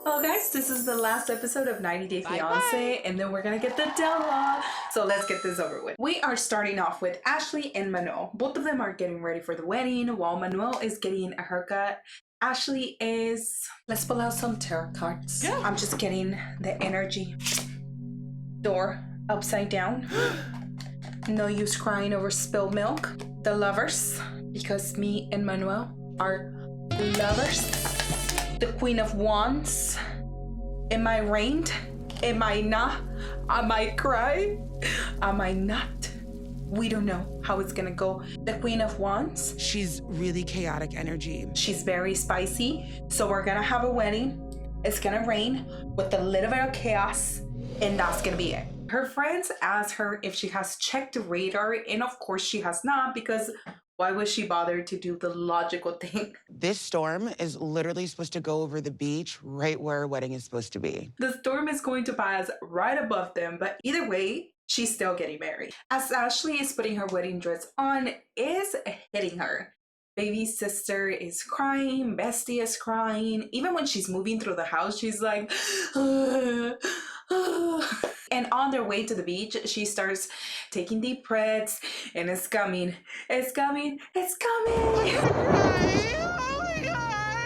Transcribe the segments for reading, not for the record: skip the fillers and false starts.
Well guys, this is the last episode of 90 Day Fiancé, and then we're gonna get the Della. So let's get this over with. We are starting off with Ashley and Manuel. Both of them are getting ready for the wedding while Manuel is getting a haircut. Ashley is... Let's pull out some tarot cards. Yeah. I'm just getting the energy. Door upside down. No use crying over spilled milk. The lovers, because me and Manuel are lovers. The Queen of Wands. Am I rained? Am I not? Am I cry? Am I not? We don't know how it's gonna go. The Queen of Wands. She's really chaotic energy. She's very spicy. So we're gonna have a wedding. It's gonna rain with a little bit of chaos, and that's gonna be it. Her friends ask her if she has checked the radar, and of course she has not, because why would she bother to do the logical thing? This storm is literally supposed to go over the beach right where our wedding is supposed to be. The storm is going to pass right above them, but either way, she's still getting married. As Ashley is putting her wedding dress on, is hitting her. Baby sister is crying, bestie is crying. Even when she's moving through the house, she's like, And on their way to the beach, she starts taking deep breaths, and it's coming, it's coming, it's coming.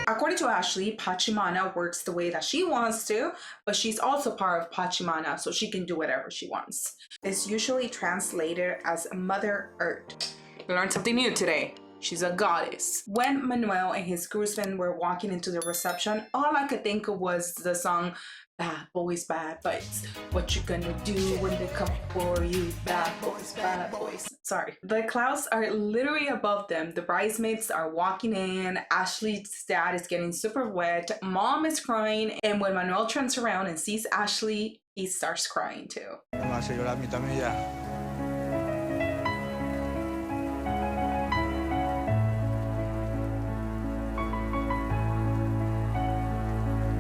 According to Ashley, Pachimana works the way that she wants to, but she's also part of Pachimana, so she can do whatever she wants. It's usually translated as Mother Earth. We learned something new today. She's a goddess. When Manuel and his groomsmen were walking into the reception, all I could think of was the song Bad Boys, Bad Boys. What you gonna do when they come for you? Bad boys, bad boys. Sorry. The clouds are literally above them. The bridesmaids are walking in. Ashley's dad is getting super wet. Mom is crying. And when Manuel turns around and sees Ashley, he starts crying too.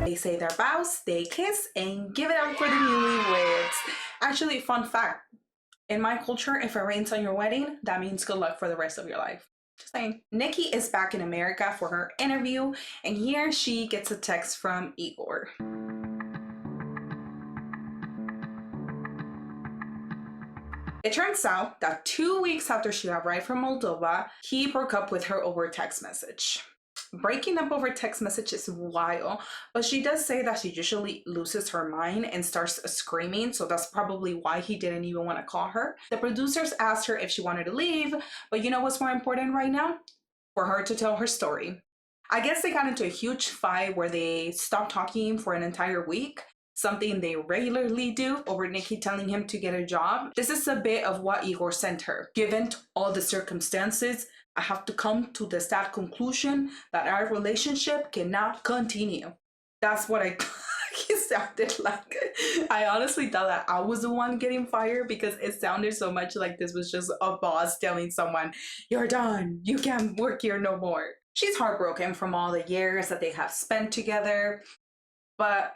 They say their vows, they kiss, and give it up for the newlyweds. Actually, fun fact, in my culture, if it rains on your wedding, that means good luck for the rest of your life. Just saying. Nikki is back in America for her interview, and here she gets a text from Igor. It turns out that 2 weeks after she arrived from Moldova, he broke up with her over text message. Breaking up over text message is wild, but she does say that she usually loses her mind and starts screaming, so that's probably why he didn't even want to call her. The producers asked her if she wanted to leave, but you know what's more important right now? For her to tell her story. I guess they got into a huge fight where they stopped talking for an entire week, something they regularly do over Nikki telling him to get a job. This is a bit of what Igor sent her. Given all the circumstances, I have to come to the sad conclusion that our relationship cannot continue. That's what he sounded like. I honestly thought that I was the one getting fired because it sounded so much like this was just a boss telling someone, you're done, you can't work here no more. She's heartbroken from all the years that they have spent together, but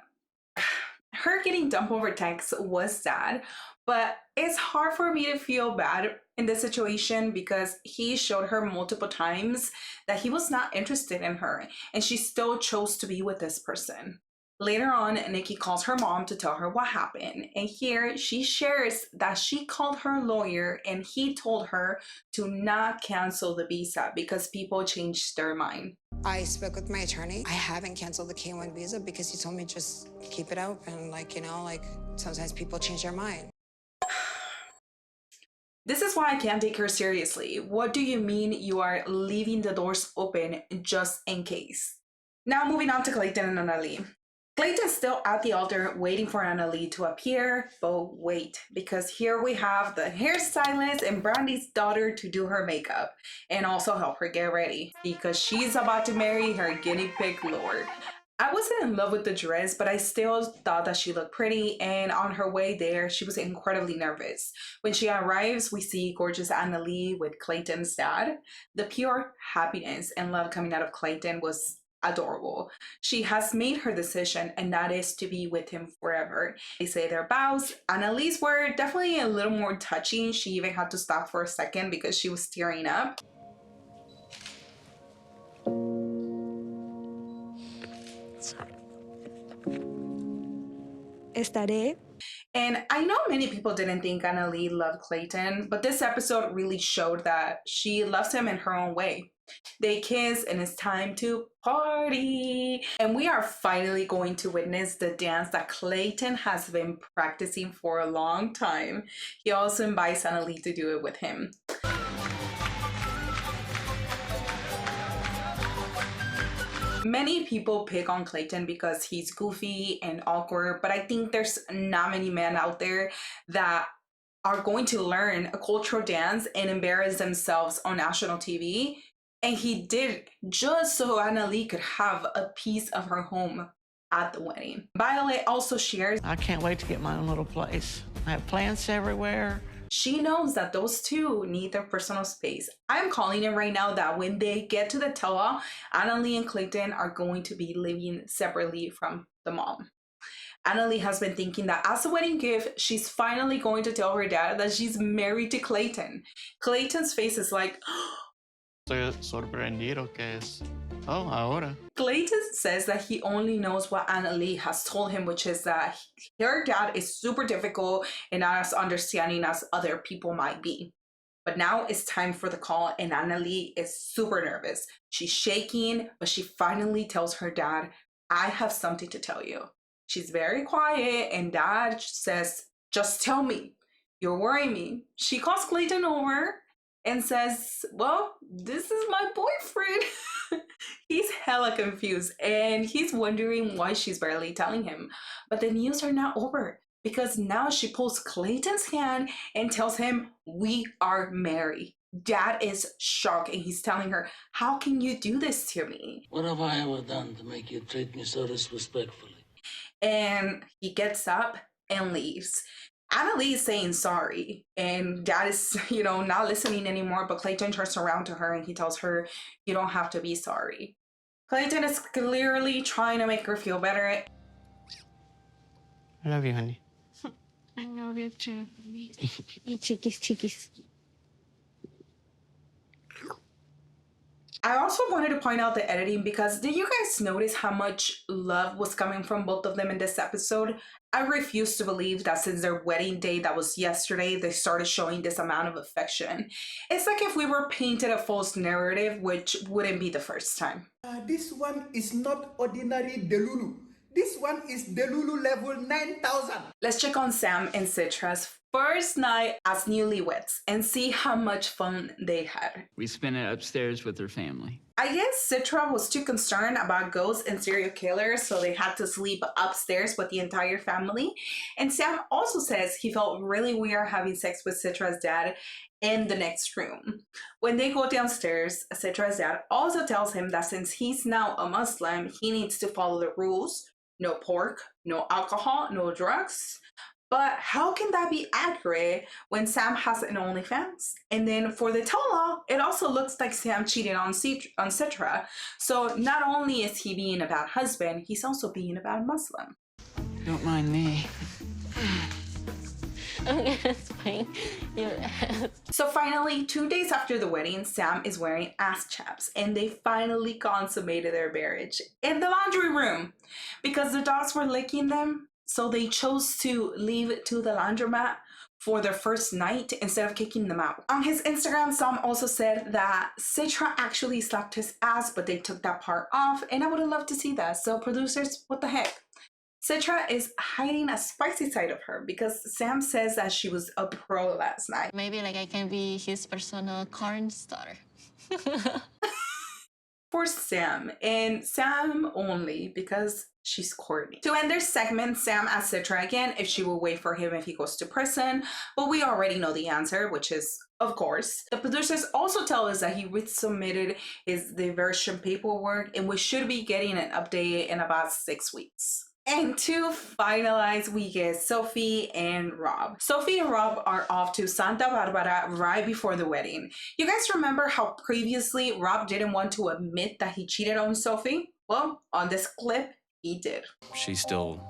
her getting dumped over text was sad, but it's hard for me to feel bad in this situation because he showed her multiple times that he was not interested in her, and she still chose to be with this person. Later on, Nikki calls her mom to tell her what happened, and here she shares that she called her lawyer and he told her to not cancel the visa because people changed their mind. I spoke with my attorney. I haven't canceled the K1 visa because he told me just keep it open. Sometimes people change their mind. This is why I can't take her seriously. What do you mean you are leaving the doors open just in case? Now moving on to Clayton and Analie. Clayton's still at the altar waiting for Analie to appear, but wait, because here we have the hairstylist and Brandy's daughter to do her makeup and also help her get ready because she's about to marry her guinea pig lord. I wasn't in love with the dress, but I still thought that she looked pretty, and on her way there, she was incredibly nervous. When she arrives, we see gorgeous Analie with Clayton's dad. The pure happiness and love coming out of Clayton was adorable. She has made her decision, and that is to be with him forever. They say their vows. Analie's were definitely a little more touching. She even had to stop for a second because she was tearing up. estaré. And I know many people didn't think Analie loved Clayton, but this episode really showed that she loves him in her own way. They kiss and it's time to party. And we are finally going to witness the dance that Clayton has been practicing for a long time. He also invites Analie to do it with him. Many people pick on Clayton because he's goofy and awkward, but I think there's not many men out there that are going to learn a cultural dance and embarrass themselves on national TV. And he did just so Analie could have a piece of her home at the wedding. Violet also shares, I can't wait to get my own little place. I have plants everywhere. she knows that those two need their personal space. I'm calling it right now that when they get to the tell-all, Analie and Clayton are going to be living separately from the mom. Analie has been thinking that as a wedding gift, she's finally going to tell her dad that she's married to Clayton. Clayton's face is like, Estoy sorprendido que es. Oh, ahora. Clayton says that he only knows what Analie has told him, which is that her dad is super difficult and not as understanding as other people might be. But now it's time for the call, and Analie is super nervous. She's shaking, but she finally tells her dad, I have something to tell you. She's very quiet, and dad says, just tell me. You're worrying me. She calls Clayton over and says, well, this is my boyfriend. He's hella confused and he's wondering why she's barely telling him. But the news are not over because now she pulls Clayton's hand and tells him, we are married. Dad is shocked and he's telling her, how can you do this to me? What have I ever done to make you treat me so disrespectfully? And he gets up and leaves. Analie is saying sorry, and dad is, not listening anymore, but Clayton turns around to her and he tells her, you don't have to be sorry. Clayton is clearly trying to make her feel better. I love you, honey. I love you too. Chiquis, chiquis. I also wanted to point out the editing because did you guys notice how much love was coming from both of them in this episode? I refuse to believe that since their wedding day that was yesterday, they started showing this amount of affection. It's like if we were painted a false narrative, which wouldn't be the first time. This one is not ordinary Delulu. This one is Delulu level 9000. Let's check on Sam and Citra's first night as newlyweds and see how much fun they had. We spent it upstairs with her family. I guess Citra was too concerned about ghosts and serial killers, so they had to sleep upstairs with the entire family. And Sam also says he felt really weird having sex with Citra's dad in the next room. When they go downstairs, Citra's dad also tells him that since he's now a Muslim, he needs to follow the rules. No pork, no alcohol, no drugs. But how can that be accurate when Sam has an OnlyFans? And then for the tell-all, it also looks like Sam cheated on Citra. So not only is he being a bad husband, he's also being a bad Muslim. Don't mind me. Okay, it's fine. So finally, 2 days after the wedding, Sam is wearing ass chaps and they finally consummated their marriage in the laundry room because the dogs were licking them. So they chose to leave it to the laundromat for their first night instead of kicking them out. On his Instagram, Sam also said that Citra actually slapped his ass, but they took that part off, and I would have loved to see that. So producers, what the heck? Citra is hiding a spicy side of her because Sam says that she was a pro last night. Maybe I can be his personal corn starter. For Sam, and Sam only because she's corny. To end their segment, Sam asks Citra again if she will wait for him if he goes to prison, but we already know the answer, which is of course. The producers also tell us that he resubmitted his diversion paperwork and we should be getting an update in about 6 weeks. And to finalize, we get Sophie and Rob. Sophie and Rob are off to Santa Barbara right before the wedding. You guys remember how previously Rob didn't want to admit that he cheated on Sophie? Well, on this clip, he did. She still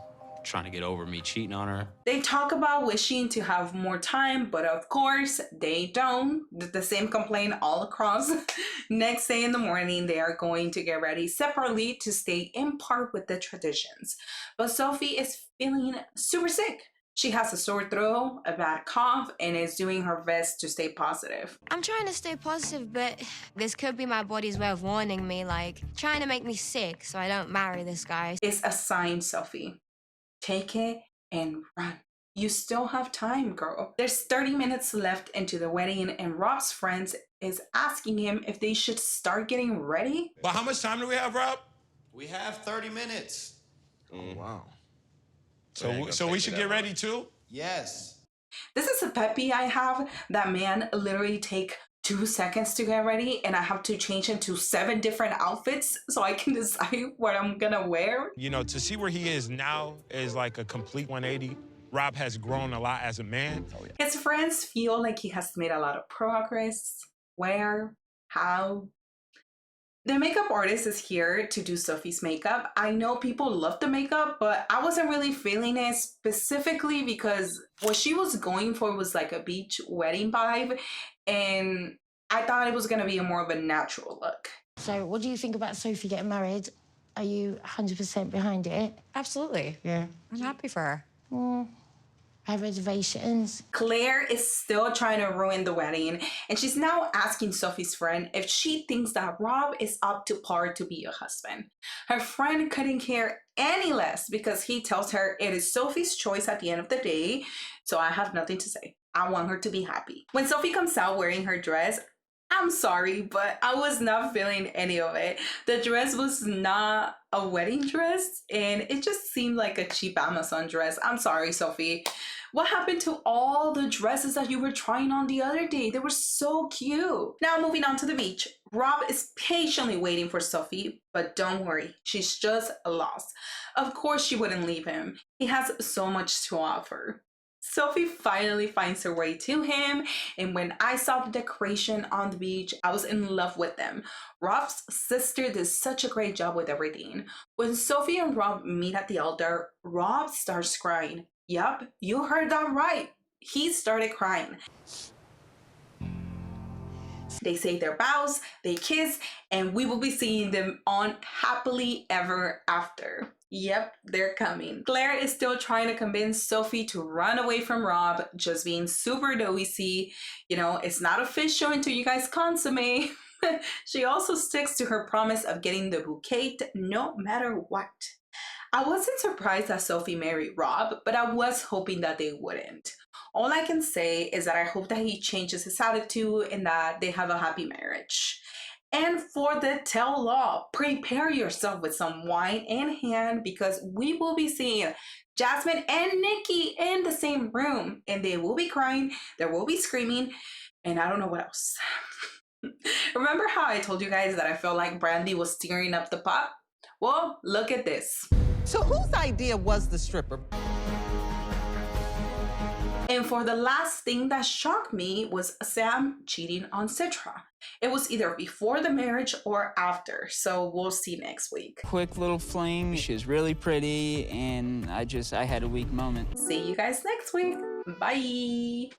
trying to get over me cheating on her. They talk about wishing to have more time, but of course they don't. The same complaint all across. Next day in the morning, they are going to get ready separately to stay in part with the traditions. But Sophie is feeling super sick. She has a sore throat, a bad cough, and is doing her best to stay positive. I'm trying to stay positive, but this could be my body's way of warning me, like trying to make me sick so I don't marry this guy. It's a sign, Sophie. Take it and run. You still have time, girl. There's 30 minutes left into the wedding, and Rob's friends is asking him if they should start getting ready. But how much time do we have, Rob? We have 30 minutes. Oh, wow. So we should get ready too? Yes. This is a pet peeve I have. That man literally take 2 seconds to get ready, and I have to change into 7 different outfits so I can decide what I'm gonna wear. You know, to see where he is now is like a complete 180. Rob has grown a lot as a man. His friends feel like he has made a lot of progress. Where? How? The makeup artist is here to do Sophie's makeup. I know people love the makeup, but I wasn't really feeling it specifically because what she was going for was like a beach wedding vibe, and I thought it was gonna be more of a natural look. So what do you think about Sophie getting married? Are you 100% behind it? Absolutely. Yeah. I'm happy for her. I have reservations. Claire is still trying to ruin the wedding, and she's now asking Sophie's friend if she thinks that Rob is up to par to be a husband. Her friend couldn't care any less because he tells her it is Sophie's choice at the end of the day, so I have nothing to say. I want her to be happy. When Sophie comes out wearing her dress, I'm sorry, but I was not feeling any of it. The dress was not a wedding dress, and it just seemed like a cheap Amazon dress. I'm sorry, Sophie. What happened to all the dresses that you were trying on the other day? They were so cute. Now moving on to the beach. Rob is patiently waiting for Sophie, but don't worry, she's just lost. Of course she wouldn't leave him. He has so much to offer. Sophie finally finds her way to him, and when I saw the decoration on the beach, I was in love with them. Rob's sister did such a great job with everything. When Sophie and Rob meet at the altar, Rob starts crying. Yup, you heard that right. He started crying. They say their vows, they kiss, and we will be seeing them on happily ever after. Yep, they're coming. Claire is still trying to convince Sophie to run away from Rob, just being super dozy. You know, it's not official until you guys consummate. She also sticks to her promise of getting the bouquet no matter what. I wasn't surprised that Sophie married Rob, but I was hoping that they wouldn't. All I can say is that I hope that he changes his attitude and that they have a happy marriage. And for the tell-all, prepare yourself with some wine in hand because we will be seeing Jasmine and Nikki in the same room, and they will be crying, there will be screaming, and I don't know what else. Remember how I told you guys that I felt like Brandy was stirring up the pot? Well, look at this. So whose idea was the stripper? And for the last thing that shocked me was Sam cheating on Citra. It was either before the marriage or after, so we'll see next week. Quick little fling. She was really pretty, and I had a weak moment. See you guys next week. Bye.